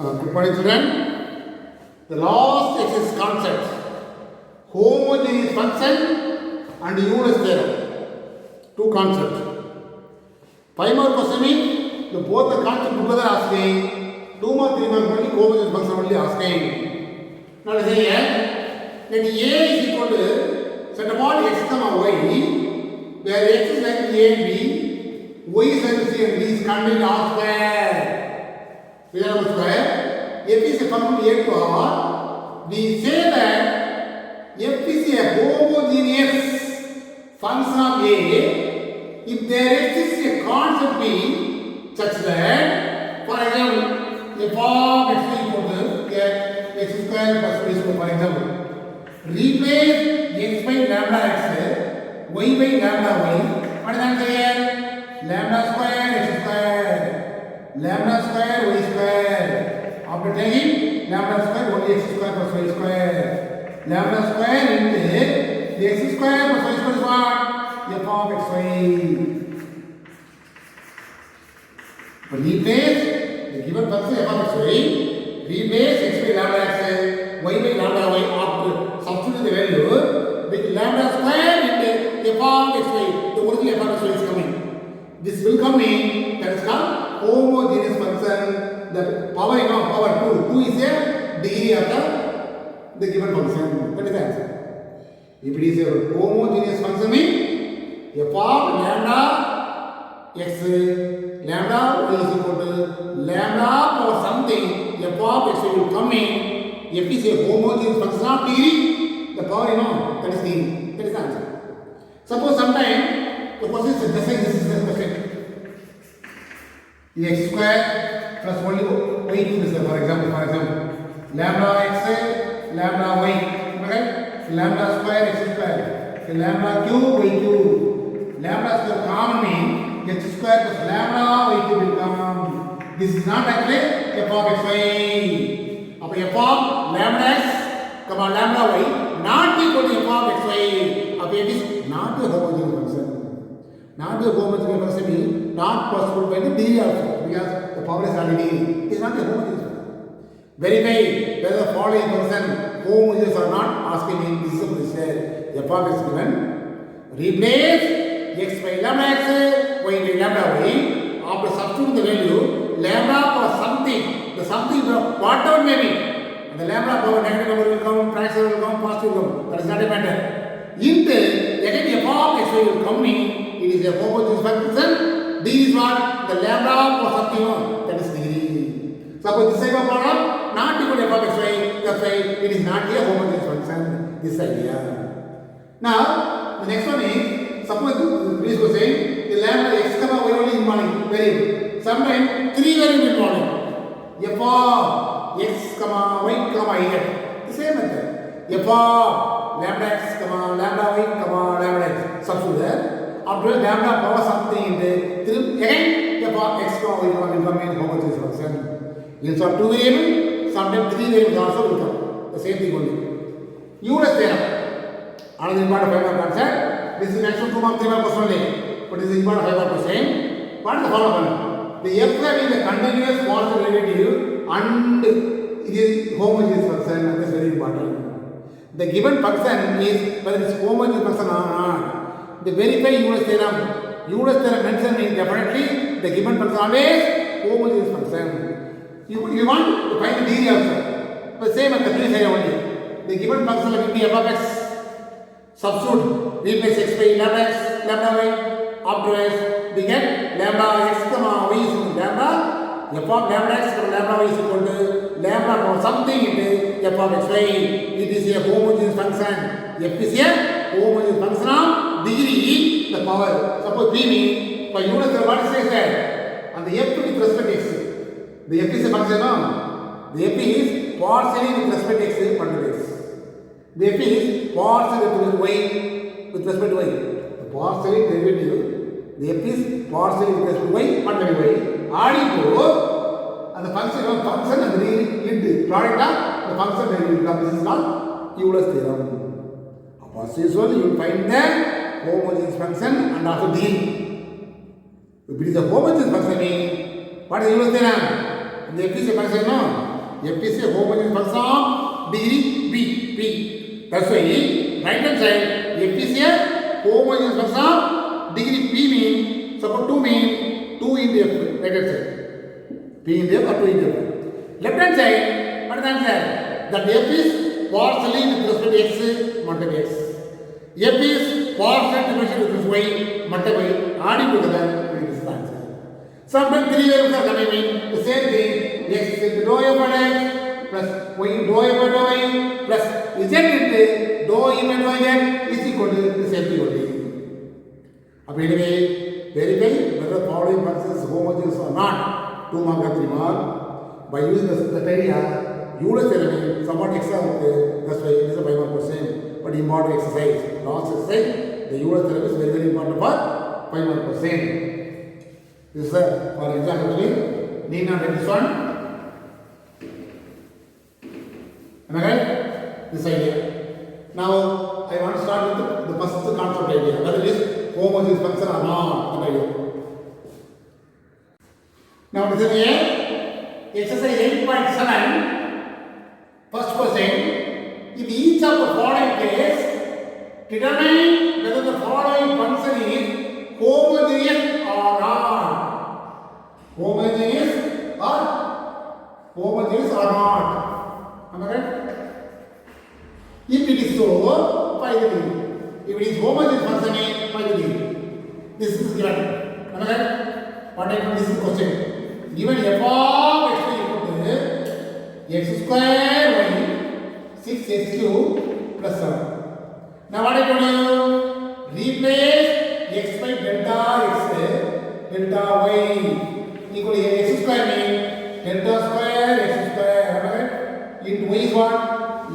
Good morning, children. The last exercise concept, homogeneous function and Euler's theorem. Two concepts. 5 mark question means the both the concept together asking. 2 mark 3 mark only homogeneous function only asking. Now let's say here, let A is equal to set about x comma y, where x is like A and B, y is like C and D is contained R square. Square. F is a function A to R. We say that F is a homogeneous function of A if there exists a constant B such that, for example, f of x is equal to x square plus y square, for example. Replace x by lambda x, y by lambda y. What is the answer here? Lambda square x square, lambda square y square. After taking lambda square, only x square plus y square. Lambda square into x square plus y square is what? F of x y. Replace the given function f of x y. Replace x by lambda x, y by lambda y. After substitute the value with lambda square into f of x y. The original f of x y is coming. This will come in, that is called homogeneous function. The power, power 2 is a degree of the given function. That is the answer. If it is a homogeneous function, means f of lambda x, lambda y is equal to lambda or something, f of x will come in. F is a homogeneous function of degree, the power, that is degree. That is the answer. Suppose sometime the question is just like this is the question. X square plus only y cube is there, for example, lambda x, lambda y, right? Lambda square x square, lambda cube y cube. Lambda square common means x square plus lambda y cube will come. This is not actually f of x y. Now f of lambda x, lambda y not equal to f of x y. Now it is not a homogeneous function. Not a homogeneous function means not possible by the degree also, because the power is already degree. It is not a homogeneous function. Verify whether the following function homogeneous or not, asking me this is what is there. F of x given. Replace x by lambda x, y by lambda y. After substituting the value, lambda or something, the something whatever may be, the lambda power negative number will come, fraction will come, positive will come. That is not a matter. Into again f of x will come in. It is a homogeneous function. D is what? The lambda or something, that is degree. Suppose this type of problem not equal to f of x y, that's why it is not a homogeneous function. This idea. Now the next one is, suppose please go say the lambda x comma y only involving variable. Sometimes 3 variable involving. F of x comma y comma z. The same method. F of lambda x comma lambda y comma lambda x. Substitute there. After lambda power something into again f of x comma y comma will come in homogeneous function. Instead of 2 variables, sometimes 3 variables also will come. The same thing only. Euler's theorem. Another important 5 mark concept. This is maximum 2 mark 3 mark question only. But this is important 5 mark question. What is the following? The f is a continuous partial derivative and it is homogeneous function, and that is very important. The given function is whether it is homogeneous function or not. The verify Euler's theorem. Euler's theorem mentioned definitely the given function always homogeneous function. You want to find the degree also. The same as the previous idea only. The given function will be f of x. Substitute replace x by lambda x, lambda y. Afterwards we get lambda x comma y is equal to lambda. F of lambda x comma lambda y is equal to lambda or something into f of x y. It is a homogeneous function. F is a homogeneous function of degree, the power. Suppose B means for Euler's theorem, what it says that on the f with respect to x. The f is a function, no? The f is partially with respect to x, part of x. The f is partially with y with respect to y. The partially derivative, the f is partially with respect to y, part of y. Adding to and the function and the lid product of the function derivative. This is called Euler's theorem. As usual, you will find the homogeneous function and also degree. If it is a homogeneous function, what is Euler's theorem? இந்த f is a function no f is a homogeneous function of degree p. That's why right hand side f is a homogeneous function of degree p mean suppose 2 mean 2 in the f right hand side p in the f or 2 in the f. Left hand side what is the answer? That f is partially with respect to x multiplied by x. F is partial differential with respect to y multiplied by adding together this is the answer. Sometimes three variables are coming in the same thing x into dou f by x plus y dou f by dou y plus z into dou e by dou z is equal to the same thing only. அப்ப எனவே verify whether following functions homogeneous or not 2 mark or 3 mark by using the criteria Euler's theorem somewhat extra that's why it is a 5 mark question but important exercise last exercise the Euler's theorem is very important for 5 mark question. This is for example need not write this one. Am I right? This idea. Now I want to start with the first concept idea whether it is homogeneous function or not that idea. Now this is here exercise 8.7 first question if each of the following case determine whether the following function is homogeneous or not. Homogeneous or not. Am I right? If it is so, find the degree. If it is homogeneous function, find the degree. This is given. Am I right? What I mean, this is question. Given f of x equal to x square y 6x cube plus 7. Now what I told you? Replace x by delta y equal to x square mean delta square x square. Am I right? Into y is what?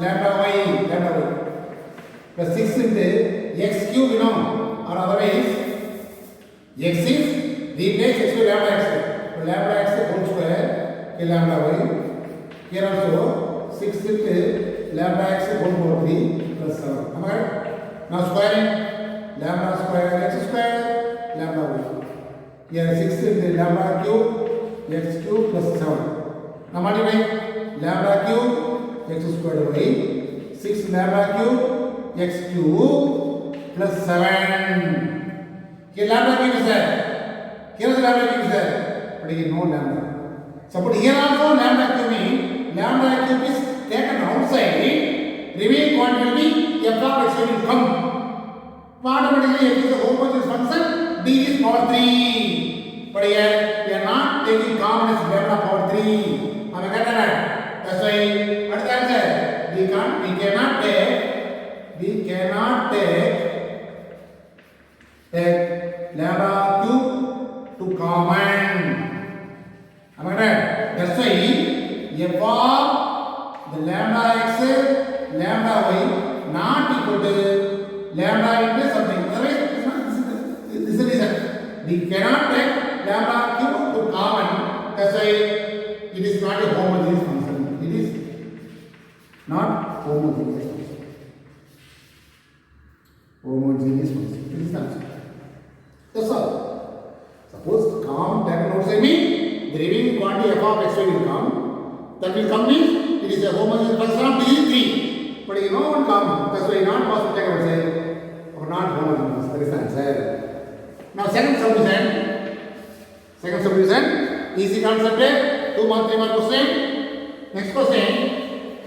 Lambda y plus 6 into x cube you know or otherwise x is replace x by lambda x. Lambda x whole square lambda y. Here also 6 into lambda x whole power 3 plus 7. Am I right? Now squaring lambda square x square lambda y. Here 6 into lambda cube x cube plus 7. Now multiply lambda cube x square y 6 lambda cube x cube plus 7. Here lambda cube is there. Here the lambda cube is there. But here no lambda. Suppose here also lambda cube means lambda cube is taken outside. Remaining quantity f of x will come. Automatically f is a homogeneous function. D is power 3. But here we are not taking common as lambda power 3. Am I correct? That's why what is the answer? We cannot take lambda cube to common. Am I right? That's why f of the lambda x, lambda y not equal to lambda into something. Otherwise, this is the reason. We cannot take lambda cube to common. That's why it is not a homogeneous function. It is not homogeneous function. Homogeneous function. This is the answer. That's all. Suppose common taken outside means the remaining quantity f of x will come. That will come means it is a homogeneous function of degree 3. But you know one common. That's why not possible take outside or not homogeneous. That is the answer. Now second solution. Easy concept. 2 mark 3 mark question. Next question.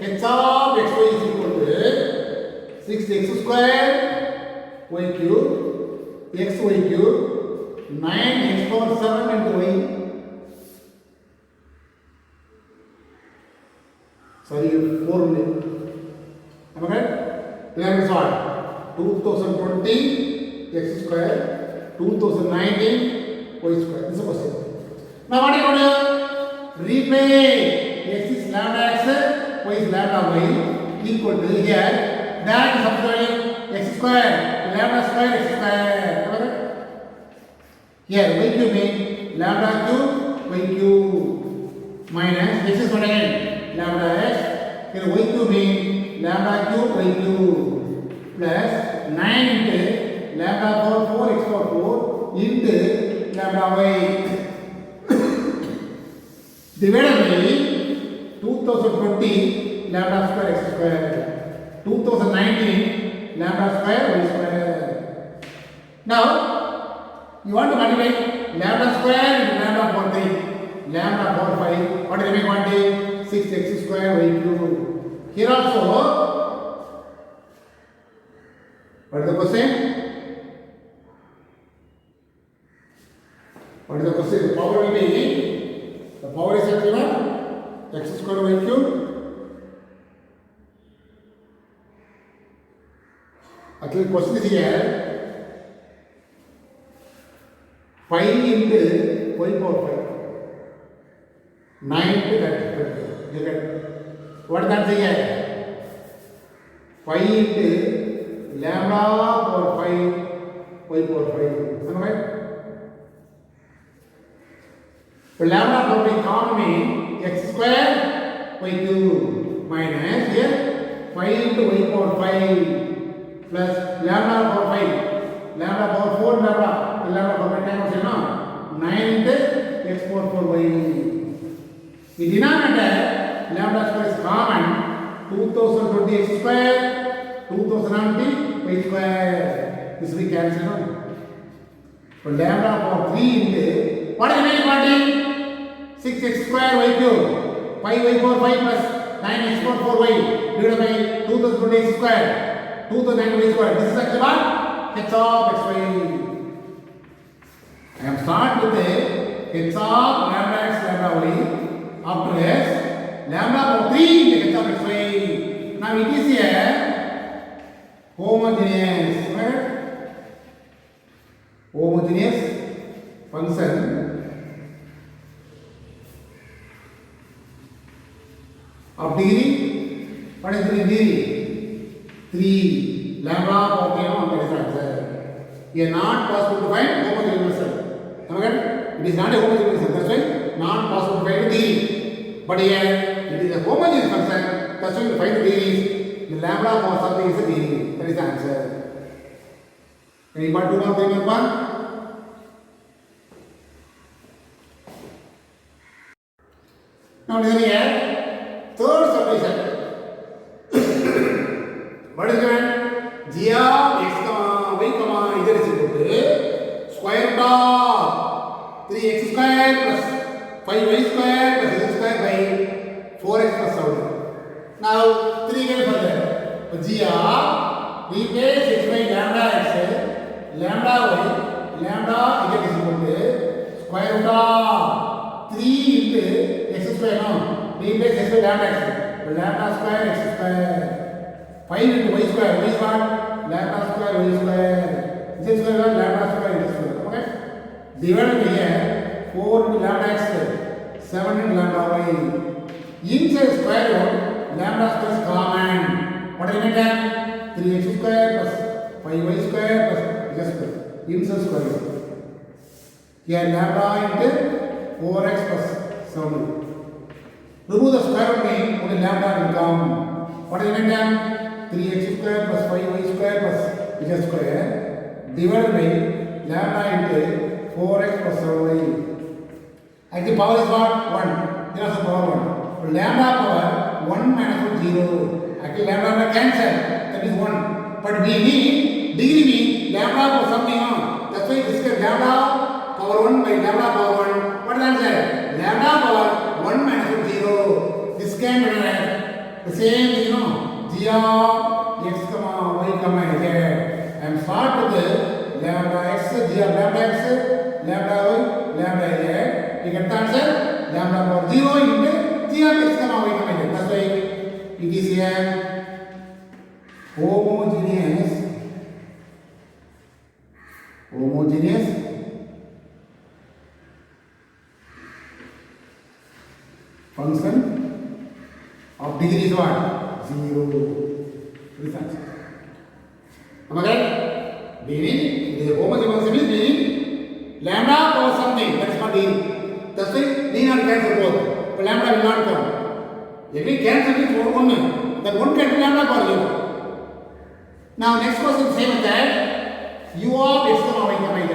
H of x y is equal to 6x square y cube x y cube 9x power 7 into y. Sorry, 4 only. Am I right? Then is what? 2020 x square 2019 y square. This is a question. Now what are you going to do? Replace x is lambda x, y is lambda y equal to here. That is substituting x square, lambda square x square. Here y cube means lambda cube y cube minus x is what again? Lambda x. Here y cube means lambda cube y cube plus 9 into lambda power 4 x power 4 into lambda y. divided by 2020 lambda square x square, 2019 lambda square y square. Now you want to multiply lambda square into lambda power 3, lambda power 5. What is the remaining quantity? 6x square y cube. Here also, what is the question? What is the question? The power will be, the power is actually what? X square y cube. Actually, the question is here. 5 into y power 5. 9 into that. You get what is that here? 5 into lambda power 5 y power 5. Right? So lambda power 5 common means x square y cube minus here 5 into y power 5 plus lambda power 5. Lambda power 4 lambda. Lambda power 5 times 9 into x power 4y. The denominator lambda square is common. 2020 x square, 2090 y square. This we cancel. So lambda power 3 into what is the remaining quantity? 6x square y cube. 5y power 5 plus 9x power 4y divided by 2020 x square, 2090 y square. This is actually what? H of xy. I am start with the h of lambda x lambda y. After this, lambda power 3 into h of xy. Now it is a homogeneous, right? Homogeneous function of degree. What is the degree? 3 lambda power 3 on the answer. It is not possible to find homogeneous function. Okay? It is not a homogeneous function. That's why not possible to find the degree. But here it is a homogeneous function. That's why to find the degree. The lambda power something is the degree. That is the answer. Any part 2 more thing in one? Now listen here. Third solution. What is given? G of x comma y comma z is equal to square root of 3x square plus 5y square plus z square by 4x plus 7. Now 3 again further. So G of replace x by lambda x, lambda y, lambda z is equal to square root of 3 into x square. No, replace x by lambda x, lambda square x square. 5 into y square, y is what? Lambda square y square. Z square is lambda square y square. Okay? Divided by here 4 into lambda x, 7 into lambda y. Inside square root, lambda square is common. What is it? 3x square plus 5y square plus z square. Inside square root. Here lambda into 4x plus 7. Remove the square root mean only lambda will come. What is it? 3x square plus 5y square plus z square divided by lambda into 4x plus 7y. Actually power is what? 1. There is a power 1. So lambda power 1 minus 1 0. Actually lambda will cancel. That is 1. But we need degree mean lambda power something on. That's why this is lambda power 1 by lambda power 1. What is the answer? Lambda power 1 minus 1 0. This can be the same thing, you know. G of x comma y comma z. I am start with the lambda x, g of lambda x, lambda y, lambda z. You get the answer? Lambda power 0 into g of x comma y comma z. That's why it is a homogeneous function of degree is what? 0. This answer. Am I correct? Meaning, the homogeneous function is meaning lambda power something. That is not degree. That's why need not cancel both. But lambda will not come. Every cancel is 1. That 1 can be lambda power 0. Now next question same as that. U of x comma y comma z.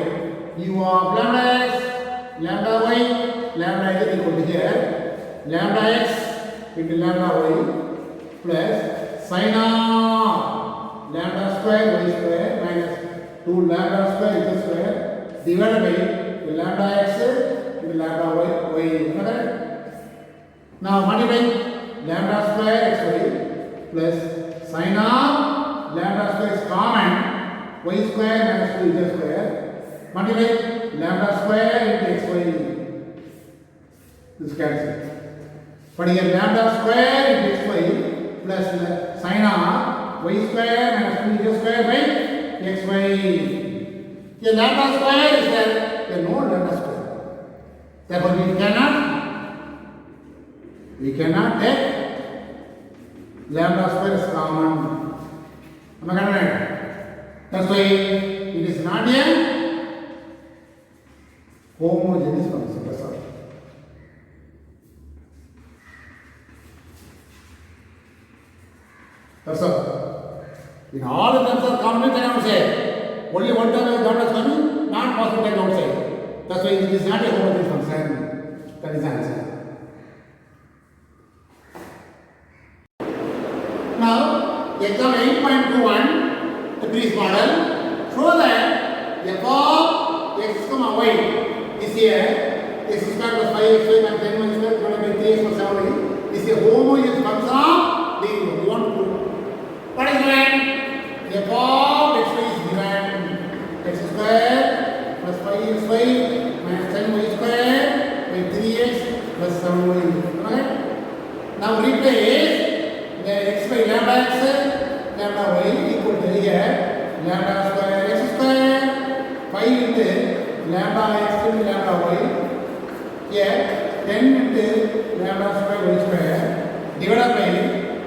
U of lambda x, lambda y, lambda z equal to here. lambda x into lambda y plus sin of lambda square y square minus 2 lambda square x square divided by lambda x into lambda y. Okay? Now multiply lambda square xy plus sin of lambda square is common y square minus 2z square multiply lambda square into xy. This cancel. But here lambda square into xy plus sin of y square minus 2z square by xy. Here lambda square is there. Here no lambda square. Therefore we cannot take lambda square is common. Am I correct? That's why it is not a homogeneous function. That's all. That's all. In all the terms of common, we cannot say. Only one term is lambda square, not possible take outside. That's why it is not a homogeneous function. That is the answer. Now, example 8.21, the previous model, show that f of x, y is here, x square plus 5xy minus 10y square divided by 3x plus 7y is a homogeneous function of the we want to prove. What is given? F of xy is given x square plus 5xy minus 10y square by 3x plus 7y. Right? Now replace the x by lambda x, lambda y equal to here lambda square x square 5 into lambda x into lambda y here 10 into lambda square y square divided by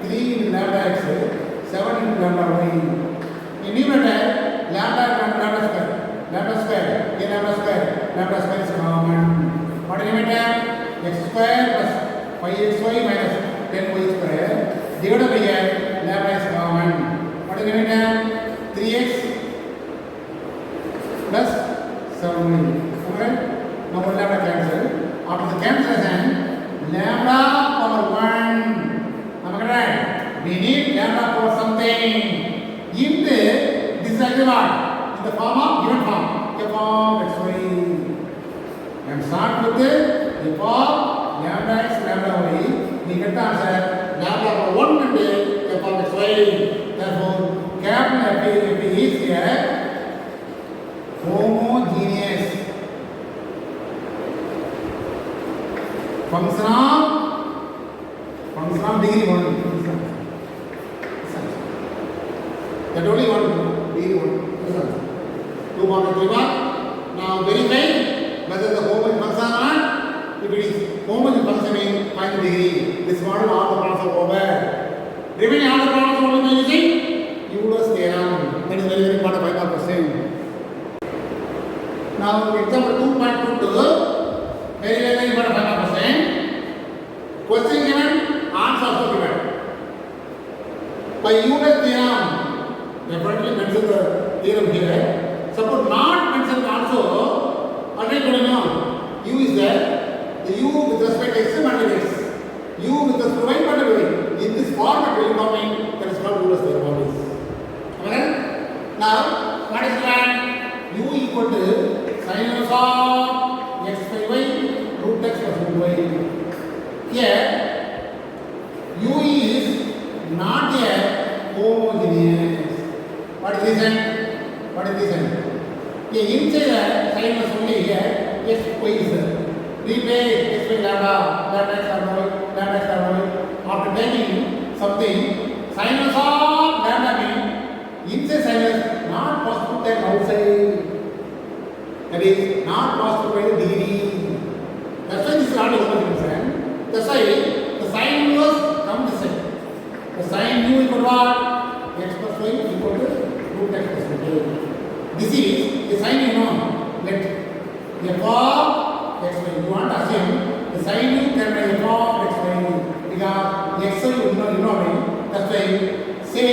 3 into lambda x 7 into lambda y. In numerator lambda square here lambda square is common. What is numerator? X square plus 5xy minus 10y square divided by lambda is common. What is the numerator? 3x plus 7y. Okay? Now one lambda cancel. After the cancellation, lambda power 1. Am I correct? We need lambda power something. If this is actually what? In the form of given form. F of xy. And start with the f of lambda x lambda y. We get the answer. Lambda power 1 into f of xy. Therefore, capital F is here homogeneous function of degree 1. That only one degree 1. 2 mark 3 mark. Now verify whether the homogeneous function or not. If it is homogeneous function, find the degree. This model all the problems are over. Remaining all the problems only by using Euler's theorem. That is very important 5 mark question. Now example 2.22, very important 5 mark question. Question given, answer also given. By Euler's theorem, definitely mention the theorem here. Suppose not mentioned also, already you know, U is there. The U with respect to x multiplied x. U with respect to y multiplied y. In this format will come in, that is called Euler's theorem always. Okay? Now, what is that? U equal to sin inverse of x by y root x plus root y. Here, U is not a homogeneous. What is reason? Here, inside the sin inverse only here, x y is there. Replace x by lambda x lambda y. After taking something, sin inverse of lambda means inside sin inverse not possible to take outside. That is not possible by the degree. That's why this is not a homogeneous. That's why the sin inverse comes this side. The sin u equal to what? X plus y equal to root x plus root y. This is the sin you know. Let f of x y. You want to assume the sin u can be f of x y because x y you know me. That's why say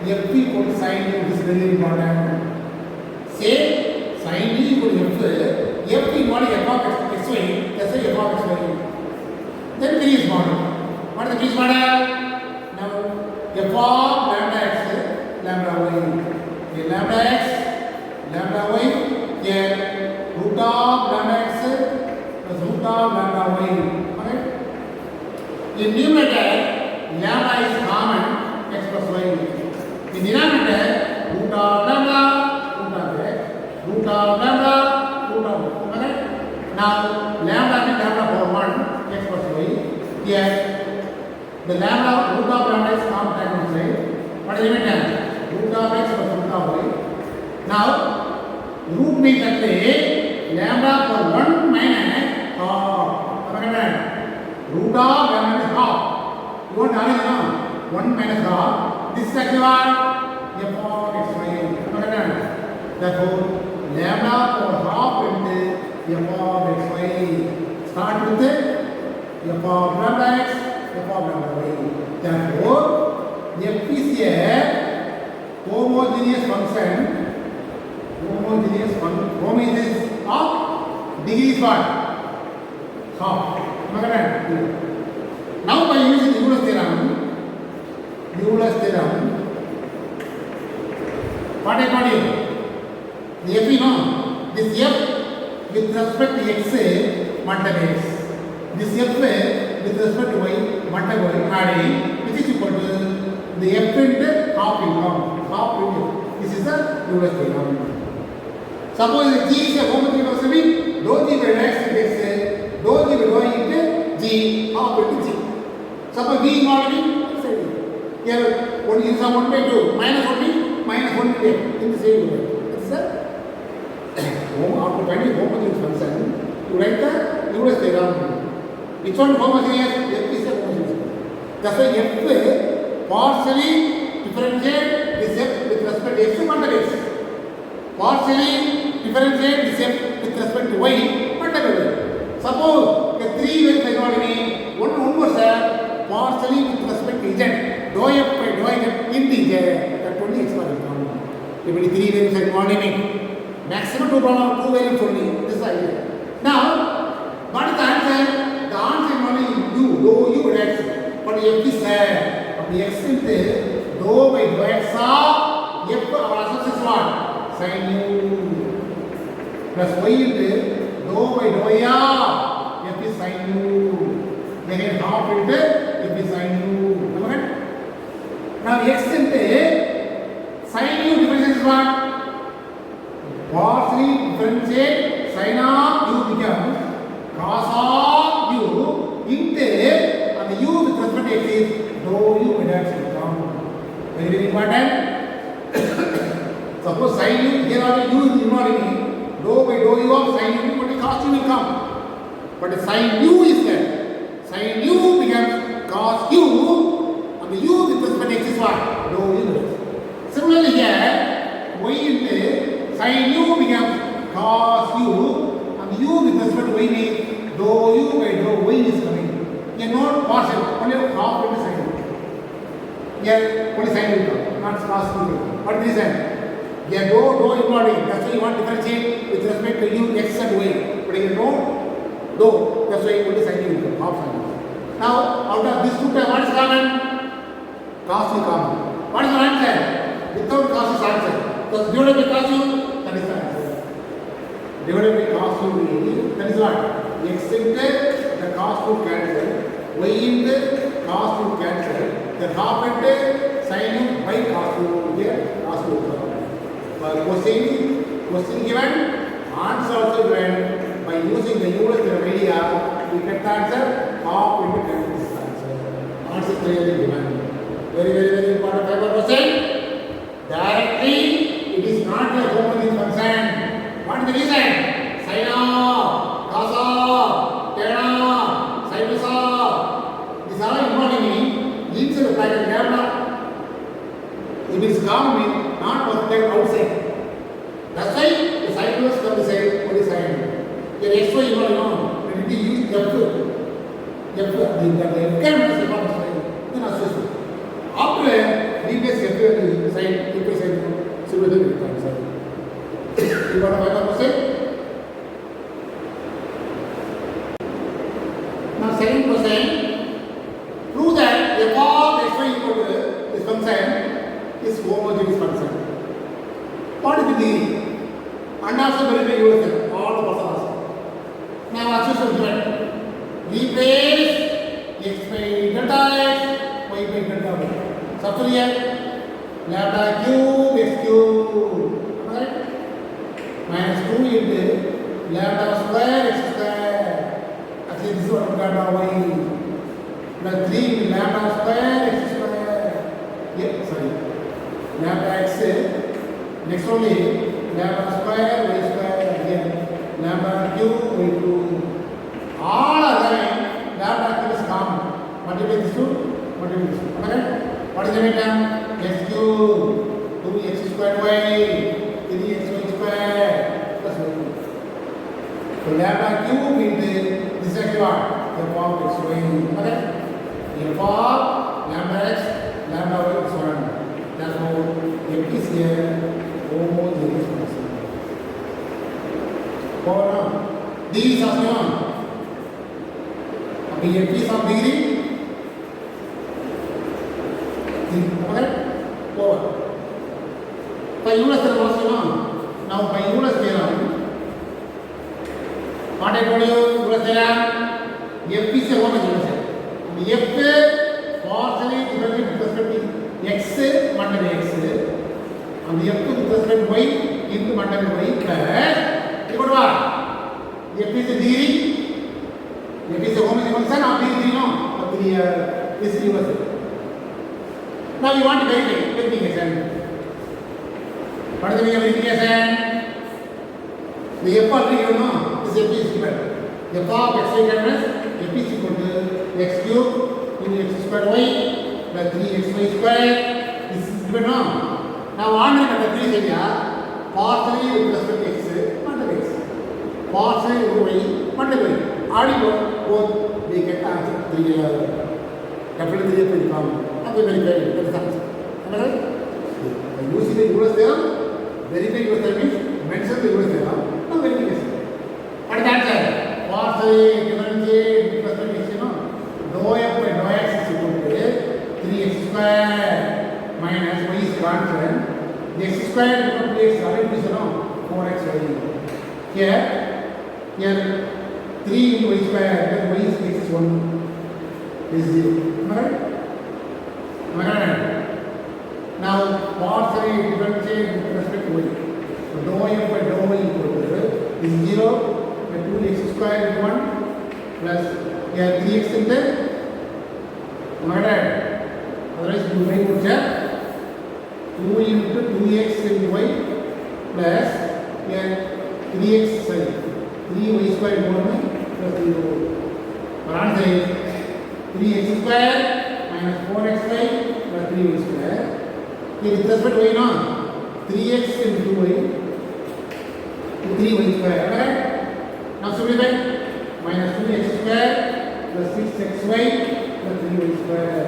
f equal to sin u. This is very important. Say sin u equal to f equal to f of x y. That's why f of x y. Friis model. What is the Friis model? Now f of lambda x, lambda y. Okay, lambda x, lambda y. Here root of lambda x plus root of lambda y. Alright. In numerator, lambda is common, x plus y. In denominator, root of lambda, root of x, root of lambda, root of y. Alright. Now lambda is lambda power 1, x plus y. Here the lambda, root of lambda is common side. What is the limit? Root of x plus root of y. Now root means that lambda power 1 minus half. Root of lambda is half. You want to know 1 minus half. This is actually what? F of x y. Therefore lambda power half into f of x y. Start with f of lambda x, f of lambda y. Therefore f is a homogeneous function. Homogeneous of degree is what? Half. Now by using Euler's theorem, what I told you? The f, you know, this f with respect to x multiple x. This f with respect to y multiple adding, which is equal to the f into half into. This is the Euler's theorem. Suppose G is a homogeneous function, dou G by x is dou G by y into G half into G. Suppose V is not here, what is 1 by 2 minus 1 by in the same way. This is after finding homogeneous function, you write the Euler's theorem. Which one homogeneous? F is a homogeneous. That's why F partially differentiate this F with respect to x multiple x. Partially differentiate this F with respect to y multiple y. Suppose a 3-way trigonometry, one was partially with respect to z, dou f by dou z integer, that only x will come. If it is 3-way trigonometry, maximum 2 values only. This is the idea. Now, what is the answer? The answer is only u, dou u by x. But f is there. But the x into dou by dou x of f, our assumption is what? Sin u plus y into dou by dou y of f is sin u. Again half into f is sin u. Now x into sin u differentiation is what? Partially differentiate sin of u becomes cos of u into and the u with respect to x is dou u by x will come. Very important. Suppose sin u, here are u is ignoring dou by dou u of sin u, but the cos u will come. But the sin u is there. Sin u becomes cos u, and the u with respect to x is what? Dou u. Similarly here, y into sin u becomes cos u, and the u with respect to y means dou u by dou y is coming. Here not partial, only half into sin u. Here only sin will come, not cos u. What is this? Here dou ignoring, that's why you want to differentiate with respect to u, x and y. But here no dou, that's why only sin will come, half sin. Now out of this two terms, what is common? Cos is common. What is the answer? Without cos is answer. Because divided by cos u, that is the answer. Divided by cos u, that is what? X into the cos u cancel, y into cos u cancel, the half into sin u by cos u, here cos u. Question given, answer also given. By using the Euler's theorem idea, we get the answer half into 10 this answer. Answer clearly given. Very important question. Directly, it is not a homogeneous function. What is the reason? Sin of, cos of, tan of, sinus of. These are important inside the bracket lambda. If it is common, not working outside. That's why the sinus from the side only sin. Your x y you know, when it is used f, the f can be then associate. After replace f sin, replace sin, so we will return sin. You got a question? Now second question. function is homogeneous function. What is the degree? And also verify yourself, all the persons. Now as usual given, replace x by delta x, y by delta y. Substitute here, lambda cube x cube, right? Minus 2 into lambda square x square. Actually this is what lambda y. Plus 3 into lambda square x square. Yeah, sorry. Lambda x. Next only lambda square y square again. Lambda cube y cube. All are having lambda cube is common. Multiply this two. Multiply this two. Okay? What is the term? X cube 2x square y 3xy square plus y cube. So lambda cube into this is what? F of x y. Okay? F of lambda x, lambda y is 1. Therefore, F is here homogeneous function. Now, D is also known. F is of degree. Okay? Over. By Euler's theorem also known. Now, by Euler's theorem, what I told you, Euler's theorem, F is a homogeneous function. F partially dependent with respect to x multiplied x and F with respect to y into multiplied y plus equal to what? F is a degree. F is a homogeneous function of degree 3 no? Of 3 this is universal. Now we want to verify verification. What is the meaning of verification? The F already you know this F is given. F of x y minus F is equal to x cube 2x square y plus 3xy square. This is given now. Now on the 3 area, partially with respect to x, multiply x. Partially with y, multiply. Already both we get answer 3 capital 3 will come. And we verify that is answer. Am I right? By using the Euler's theorem, verify Euler's theorem means mention the Euler's theorem. Now verification. What is the answer? Partially differentiate with respect to x, you know. Dou f by dou x is equal to 3x square minus y is constant. The x square equal to x already is 4xy. Here 3 into y square plus y is x is 1 is 0. Am I right? Am I right? Now partially differentiate with respect to y. So dou f by dou y equal to is 0 by 2x square is 1 plus here 3x in there. Am I right? Otherwise you may put here 2 into 2x into y plus here 3x sorry 3y square is 1 plus 0. Our answer is 3x square minus 4xy plus 3y square. Here with respect to y no 3x into 2y to 3y square. Am I right? Now simplify. Minus 2x square plus 6xy plus 3y square.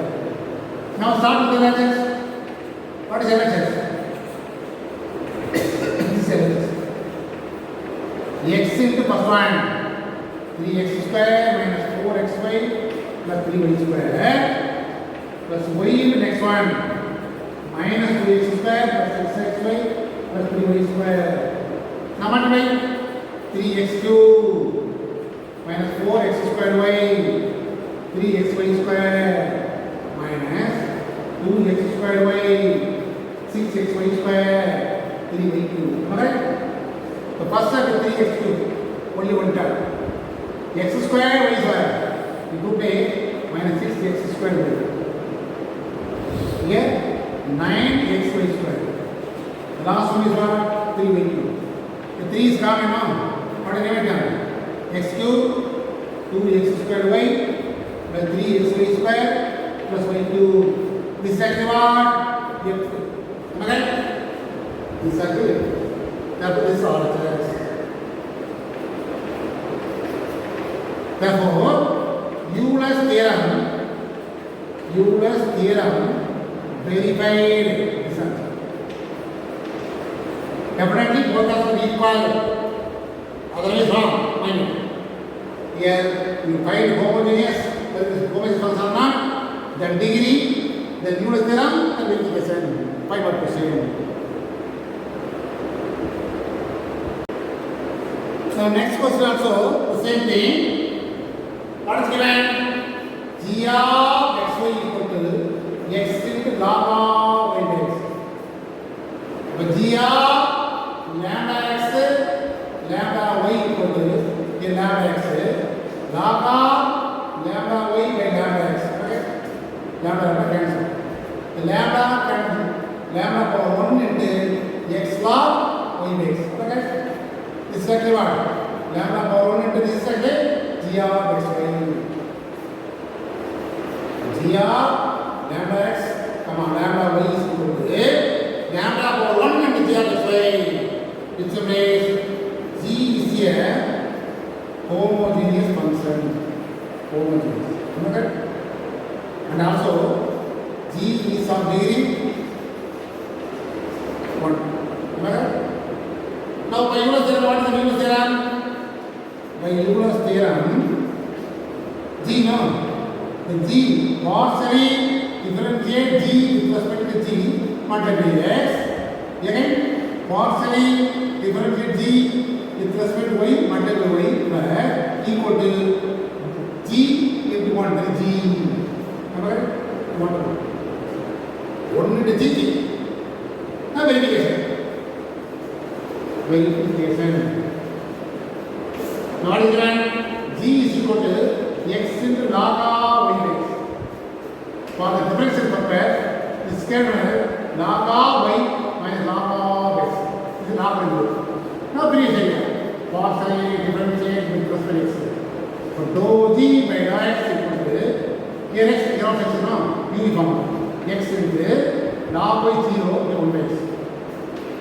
Now start with the LHS. What is LHS? This is LHS. X into first one 3x square minus 4xy plus 3y square plus y into next one minus 2x square plus 6xy plus 3y square. Now multiply 3x cube minus 4x square y 3xy square minus 2x square y 6xy square 3y cube. Alright? The first step is 3x cube, only one term. X square y square, you do take minus 6x square y. Here 9xy square. The last one is what? 3y cube. The 3 is common now. What is the name of x cube 2x square y plus 3xy square plus y cube. This is actually what? Am I right? This is actually. Therefore, this is all it is. Therefore, Euler's theorem verified this answer. Definitely both are equal. Otherwise wrong. Mind it. Here you find homogeneous, that is homogeneous function or not, the degree then Euler's theorem and verification. 5 more question. So next question also the same thing. What is given? G of xy equal to x into log of y by x. But G of lambda x lambda y equal to lambda x log of lambda y by lambda x. Okay? Lambda cancel. The lambda cancel. Lambda power 1 into x log y by x. Okay? This is exactly what? Lambda power 1 into this is exactly g of x y. G of lambda x, lambda y is equal to lambda power 1 into g of x y, which means g is a homogeneous function. Homogeneous. Okay? And also g is of degree 1. Okay? Now by Euler's theorem, what is the Euler's theorem? By Euler's theorem, g no. The g partially differentiate g with respect to g multiplied by x. Again, partially differentiate g with respect to y multiplied by y plus equal to g into 1 by g. Remember? 1 into g. Now verification. Verification. Now what is given? G is equal to x into log of y by x. For the differential purpose, this is given log of y minus log of x. This is log of y. Now verification. Partially differentiate with respect to x. So dou g by dou x equal to here x is of x no uniform. X into log y 0 by 1 by x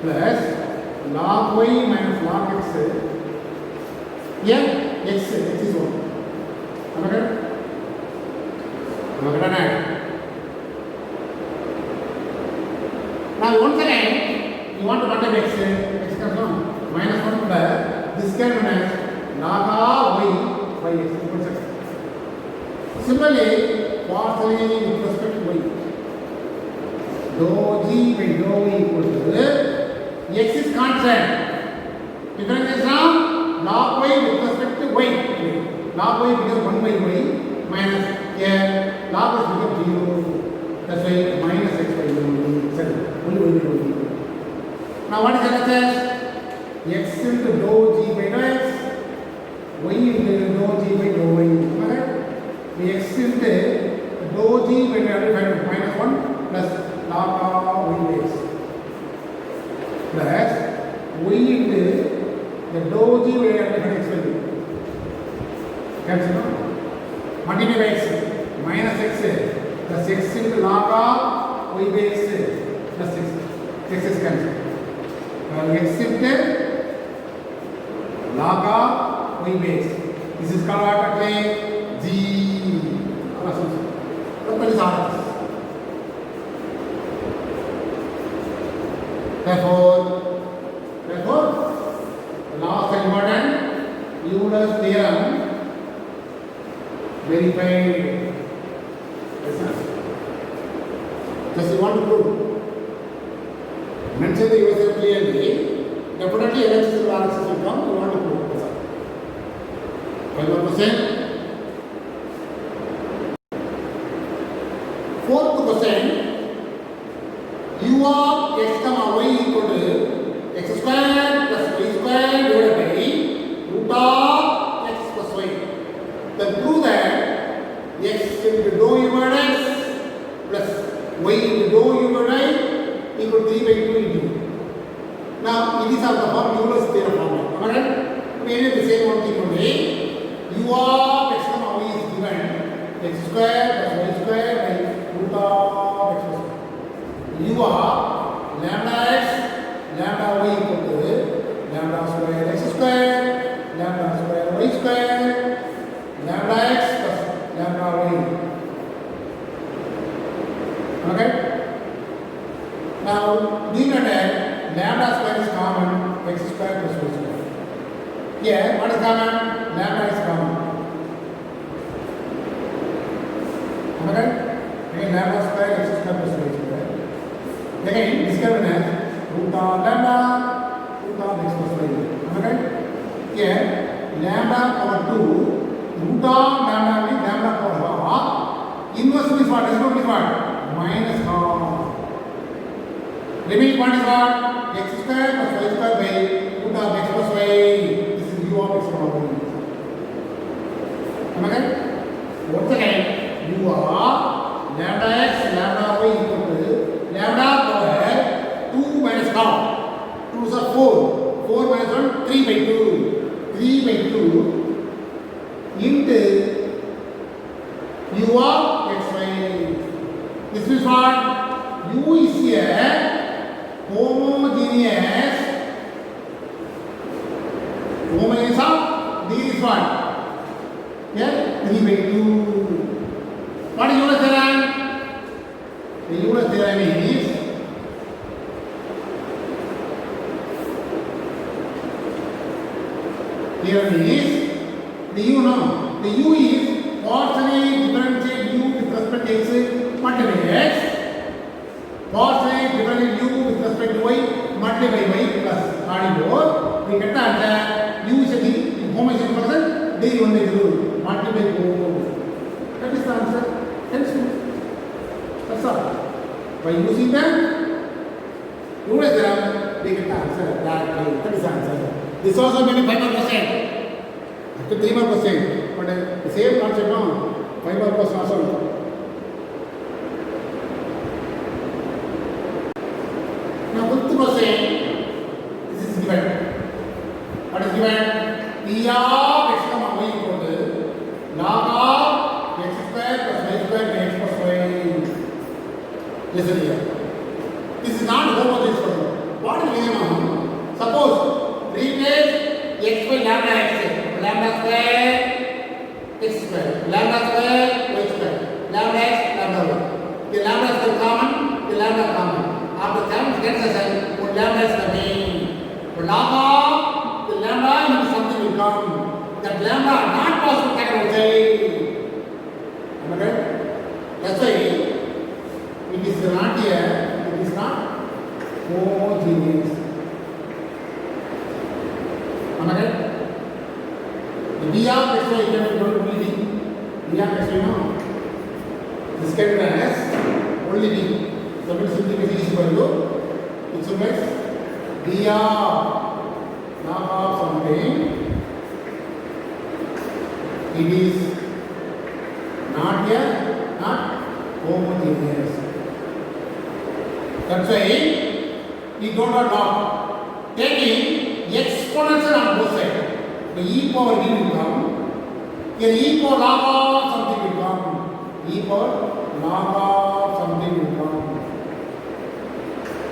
plus log y minus log x. Here x is 1. Okay? Now once again you want to multiply x comes on minus 1 plus this can minus log of y by x equals x. Similarly, partially with respect to y, dou g by dou y equal to x is constant. Differentiation of log y with respect to y. Log y becomes 1 by y minus here log x becomes 0. That's why minus x by y. Only y by y. Now what is LHS? X into dou g by dou x, y into dou g by dou y. Right? The x into dou g by dou minus 1 plus log of y by x plus y into the dou g by x by y. Cancel. Multiply by x minus x plus x into log of y by x plus x. X is cancelled. X into log of y by x. This is called what actually? G. Therefore, the last important Euler's theorem verified. Just you want to prove. Mention the Euler's theorem clearly. Definitely LHS will RHS will come. You want to prove. That's all. 5%. Fourth question. U of x comma y equal to x square plus y square divided by root of x plus y. Then prove that x into dou u by x plus y into dou u by y equal to 3 by 2 into u. Now, these are the form Euler's theorem formula. Am I right? We need the same one thing only. U of x comma y is given x square plus y square by root of x plus y. U of lambda x lambda y equal to lambda square x square lambda square y square lambda x plus lambda y. Okay? Now, given that lambda square is common, x square plus y square. Here, what is common? Lambda is common. Okay? Again, lambda square x square plus Again, this can be as root of lambda, root of x plus y. Am I right? Here, lambda power 2, root of lambda means lambda power half. Inverse means what? Reciprocal means what? Minus half. Remaining part is what? X square plus y square by root of x plus y. This is u of x plus y. Am I right? Once again, u of lambda x lambda y equal to lambda power 2 minus half. 2 is 4. 4 minus 1, 3 by 2. 3 by 2 into u of xy. This is what? U is a homogeneous of d is what? Here 3 by 2. What is Euler's theorem? The Euler's theorem is the u no. The u is partially differentiate u with respect to x multiplied by x. Partially differentiate u with respect to y multiplied by y plus R4. We get the answer. U is a homogeneous function. D is 1 by 2 multiplied by 4. That is the answer. Hence, that's all. By using the Euler's theorem, we get the answer. That is the answer. This also may be 5 more percent. After 3 more percent. But the same concept now, 5 more percent also. Now 50%, this is given. What is given? P of x comma y equal to log of x square plus y square by x plus y. Listen here. This is not homogeneous function. What is the minimum? Suppose replace x by lambda x, lambda square x square, lambda square y square, lambda x, lambda y. The lambda is common, the lambda common. After time gets us what lambda is coming. But log of the lambda into something will come. That lambda not possible to take outside. Am I right? That's why it is not here, it is not homogeneous. Am I right? The d of x y equal to only d. D of x y now. This can be done as only d. So it is simplification is equal to it summates d of log of something. It is not here, not homogeneous. That's why we don't have log. Taking exponential on both sides. The e power d will come. Here e power log of something will come. E power log of something will come.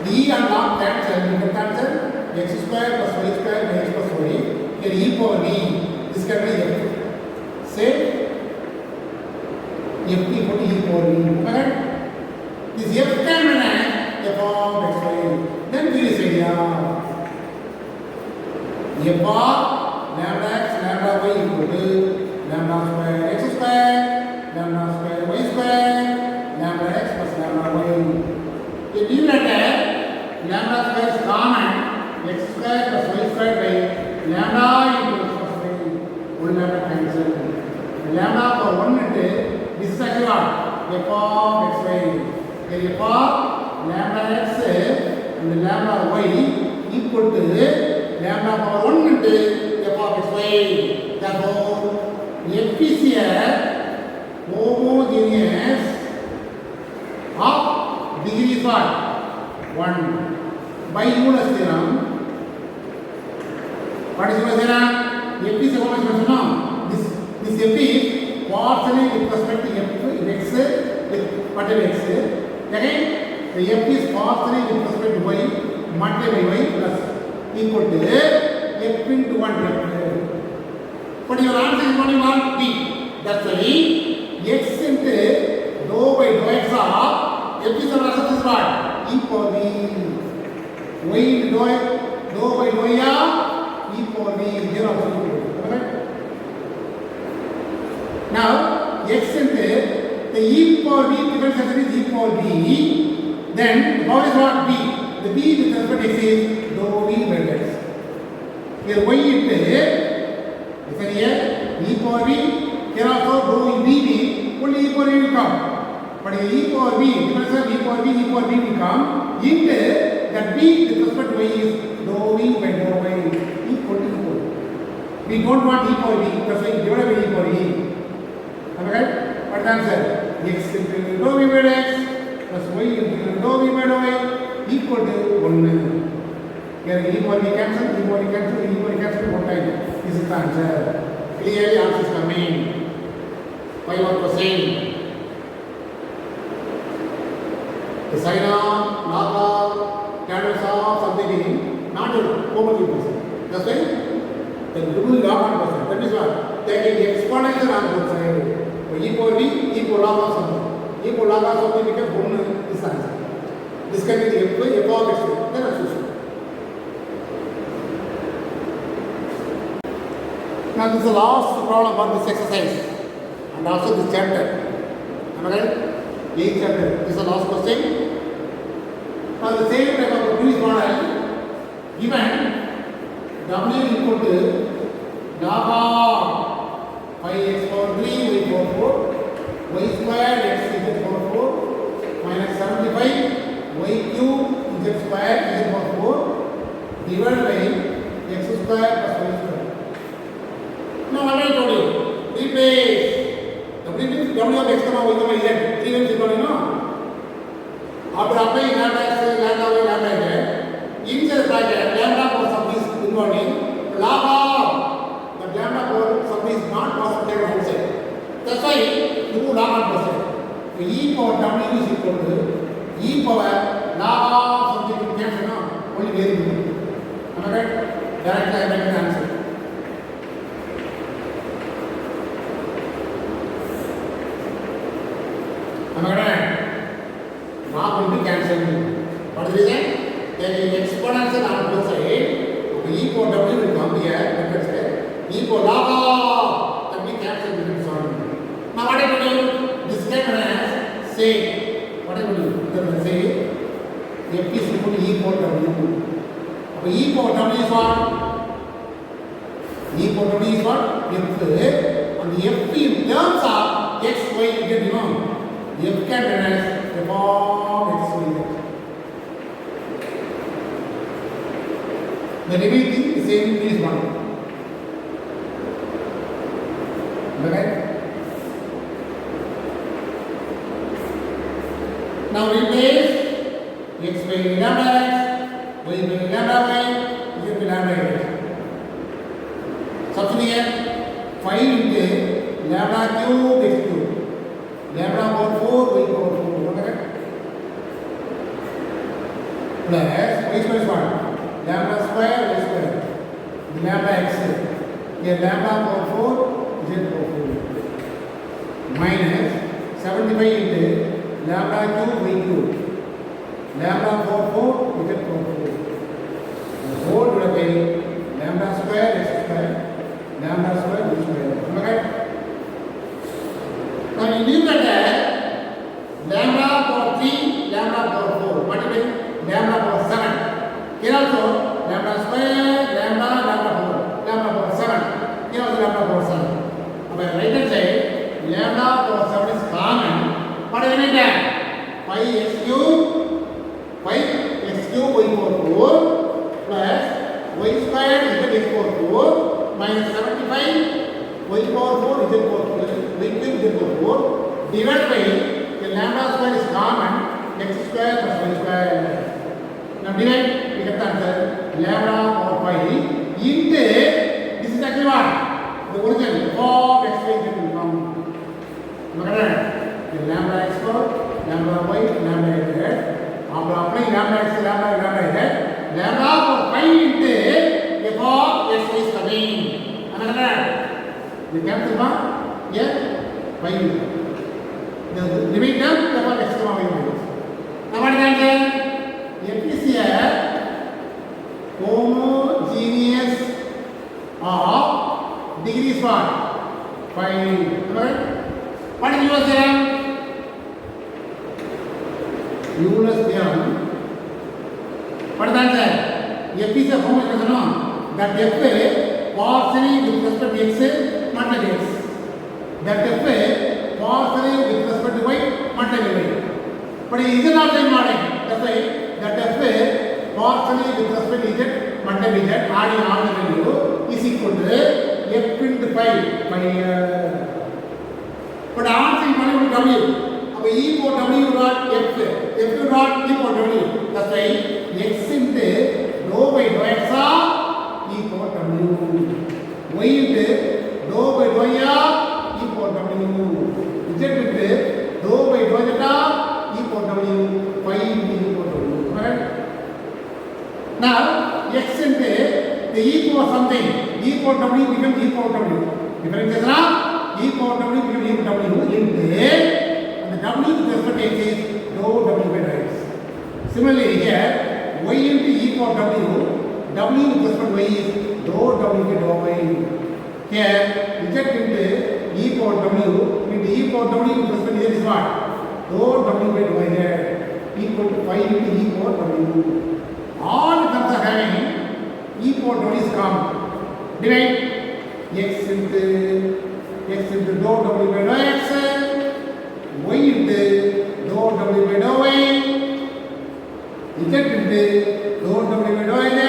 The e and log cancel. We can cancel x square plus y square by x plus y. Here e power d. This can be f. Say f equal to e power d. Correct? This f can be f of x y. Then we say f of lambda x lambda y equal to lambda square x square lambda square y square lambda x plus lambda y. If you let lambda square is common, x square plus y square by lambda equals plus y. One lambda cancel. Lambda for 1 into this is actually what? F of x y. The f of lambda x and lambda y equal to lambda power 1 into f of x y. Therefore, f is a homogeneous of degree is what? 1. By Euler's theorem. What is Euler's theorem? F is a homogeneous function. This f is partially with respect to f x with whatever x. Again, the f is partially with respect to y multiplied by y plus equal to f into 1 f. But your answer is only 1 b. That's why x into dou by dou x of f is the result is what? E power b. Y into dou by dou y of e power b. Here also equal. Correct? Now x into the e power b differentiation is e power b then the power is what? B. The B with respect to x is dou v by x. Here y into, listen here, e power v can also dou v be, only e power v will come. But e power v, difference of e power v will come into that b with respect to y is dou v by dou y equal to equal. We don't want e power v because we divided by e power e. Am I right? What the answer? X into dou v by x plus y into dou v by dou y equal to 1. Here e power v cancel, e power v cancel, e power v cancel one time. This is the answer. Clearly answer is coming. 5%. The sign of, log of, tangents of something not a homology person. That's why the double log on person. That means what? Taking the exponential on both sides. So e power v equal log of something. E power log of something becomes 1 is the answer. This can be the f of x. Then I choose. Now this is the last problem for this exercise and also this chapter. Am I right? 8th chapter. This is the last question. Now the same type of previous model, given w equal to log of 5x power 3 y power 4 y squared x z power 4 minus 75 y cube z squared z power 4 divided by x squared plus y squared. Now what I told you, replace w means w of x comma y comma z 3 times equal to after applying lambda x, lambda y, lambda z, inside the bracket lambda for something is involving log of that lambda for something is not possible outside. That's why you put log on percent. So e power w is equal to e power log of something you cancel now only variable. Am I right? Directly I make the answer. Am I right? Not going to be cancelled. What is the reason? Taking exponential on both sides, e power w will come here. Let's say e power log of that we cancel between solving. Now what I will do? This can as say what I will do? Then say f is equal to e power w. So e power w is what? E power w is what? F. And the f in terms of x, y, z, you know. F can be as f of x, y, z. The remaining thing is same is 1. Okay? Now replace x by lambda x, y by lambda y, z by lambda x. Substitute here 5 into lambda cube x cube. Lambda power 4, y power 4, okay? Plus y square is what? Lambda square, y square. The lambda x. Here lambda power 4, z power 4. Minus 75 into lambda cube, y cube. Lambda power 4, z power 4. The whole divided by lambda square, x square. Lambda square, y square. Okay? Now you leave that lambda power 3, lambda power 4, multiply lambda power 7. Here also lambda square, lambda, lambda power 7. Here also lambda power 7. On the right hand side, lambda power 7 is common. What is it then? 5x cube, y power 4 plus y squared is x power 4 minus 75 y power 4 z power 4. Y cube z power 4 divided by the lambda square is common x square plus y square. Now divide, we get the answer lambda power 5 into this is actually what? The original of x y z will come. Look at that. The lambda x power, lambda y, lambda z. After applying lambda x, lambda z, lambda power 5 into f of x is coming. Understand? The cancel one here 5. The limit term therefore x comma y minus. Now what is the answer? F is here homogeneous of degree is what? 5. Right? What is your theorem? u plus m. What is the answer? F is a homogeneous no? That f partially with respect to x multiply x. That f partially with respect to y multiply y. But it is not same model. That's why that f partially with respect to z multiply z adding all the value is equal to f into 5. But answering money will w. Now e for w dot f dot e for w. That's why x into dou by dou x are e for w. Y into dou by dou r e for w. Z into dou by dou z e for w. Y into e for w. Correct? Now x into the e for something, e for w becomes e for w. Difference is now e for w becomes e for w into and the w with respect to x is dou w by dou x. Similarly here y into e for w with respect to y is dou w by dou y. Here z into e for w into e for w with respect to z is what? Dou w by dou y equal to 5 into e for w. All terms are having e for w is common. Divide x into dou w by dou x, y into dou w by dou y, z into dou w by dou z,